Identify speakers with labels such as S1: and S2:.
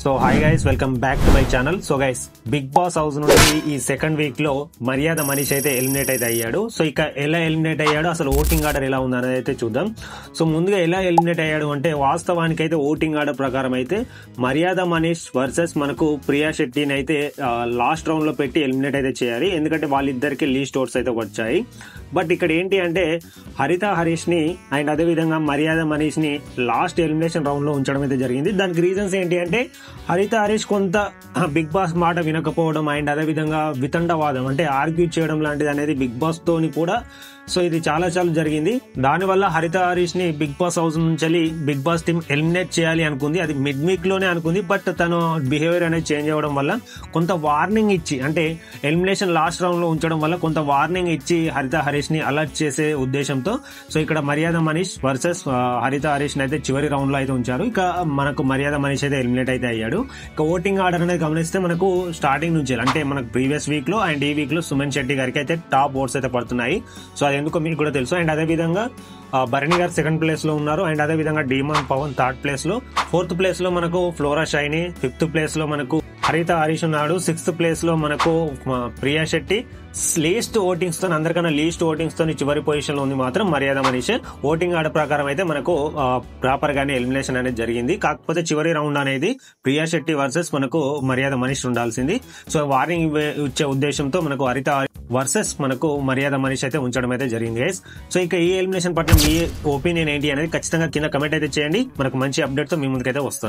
S1: So hi guys, welcome back to my channel. So guys, Bigg Boss house నుండి ఈ second week లో మర్యాద మనీష్ అయితే ఎలిమినేట్ అయితే అయ్యాడు. సో ఇక ఎలా ఎలిమినేట్ అయ్యాడు, అసలు ఓటింగ్ ఆర్డర్ ఎలా ఉంది అనేది అయితే చూద్దాం. సో ముందుగా ఎలా ఎలిమినేట్ అయ్యాడు అంటే, వాస్తవానికి అయితే ఓటింగ్ ఆర్డర్ ప్రకారం అయితే మర్యాద మనీష్ వర్సెస్ మనకు ప్రియా శెట్టిని అయితే లాస్ట్ రౌండ్ లో పెట్టి ఎలిమినేట్ అయితే చేయాలి. ఎందుకంటే వాళ్ళిద్దరికి లీస్ట్ ఓట్స్ అయితే వచ్చాయి. బట్ ఇక్కడ ఏంటి అంటే, హరిత హరీష్ ని అండ్ అదే విధంగా మర్యాద మనీష్ ని లాస్ట్ ఎలిమినేషన్ రౌండ్ లో ఉంచడం అయితే జరిగింది. దానికి రీజన్స్ ఏంటి అంటే, హరిత హరీష్ కొంత బిగ్ బాస్ మాట వినకపోవడం అండ్ అదే విధంగా వితండవాదం అంటే ఆర్గ్యూ చేయడం లాంటిది అనేది బిగ్ బాస్ తోని కూడా. సో ఇది చాలా జరిగింది. దానివల్ల హరిత హరీష్ ని బిగ్ బాస్ హౌస్ నుంచి బిగ్ బాస్ టీమ్ ఎలిమినేట్ చేయాలి అనుకుంది. అది మిడ్ వీక్ లోనే అనుకుంది. బట్ తన బిహేవియర్ అనేది చేంజ్ అవ్వడం వల్ల కొంత వార్నింగ్ ఇచ్చి, అంటే ఎలిమినేషన్ లాస్ట్ రౌండ్ లో ఉంచడం వల్ల కొంత వార్నింగ్ ఇచ్చి హరిత హరీష్ ని అలర్ట్ చేసే ఉద్దేశంతో సో ఇక్కడ మర్యాద మనీష్ వర్సెస్ హరిత హరీష్ ని అయితే చివరి రౌండ్ లో అయితే ఉంచారు. ఇక మనకు మర్యాద మనీష్ అయితే ఎలిమినేట్ అయితే అయ్యాడు. ఇక ఓటింగ్ ఆర్డర్ అనేది గమనిస్తే మనకు స్టార్టింగ్ నుంచి అంటే మనకు ప్రీవియస్ వీక్ లో అండ్ ఈ వీక్ లో సుమన్ శెట్టి గారికి అయితే టాప్ ఓట్స్ అయితే పడుతున్నాయి. సో అది ఎందుకో మీకు కూడా తెలుసు. అండ్ అదే విధంగా భరణి గారు సెకండ్ ప్లేస్ లో ఉన్నారు. అండ్ అదే విధంగా డీమాన్ పవన్ థర్డ్ ప్లేస్ లో, ఫోర్త్ ప్లేస్ లో మనకు ఫ్లోరా షైని, ఫిఫ్త్ ప్లేస్ లో మనకు హరిత హరీష్ ఉన్నాడు, సిక్స్త్ ప్లేస్ లో మనకు ప్రియా శెట్టి. లీస్ట్ ఓటింగ్స్ తో, అందరికన్నా లీస్ట్ ఓటింగ్స్ తో చివరి పొజిషన్ లో ఉంది మాత్రం మర్యాద మనీష్. ఓటింగ్ ఆర్డర్ ప్రకారం అయితే మనకు ప్రాపర్ గానే ఎలిమినేషన్ అనేది జరిగింది. కాకపోతే చివరి రౌండ్ అనేది ప్రియా శెట్టి వర్సెస్ మనకు మర్యాద మనీష్ ఉండాల్సింది. సో వార్నింగ్ ఇచ్చే ఉద్దేశంతో మనకు హరిత వర్సెస్ మనకు మర్యాద మనీష్ అయితే ఉంచడం అయితే జరిగింది గైస్. సో ఇక ఈ ఎలిమినేషన్ పట్ల మీ ఒపీనియన్ ఏంటి అనేది ఖచ్చితంగా కింద కమెంట్ అయితే చేయండి. మనకు మంచి అప్డేట్ తో మీ ముందుకైతే వస్తాను.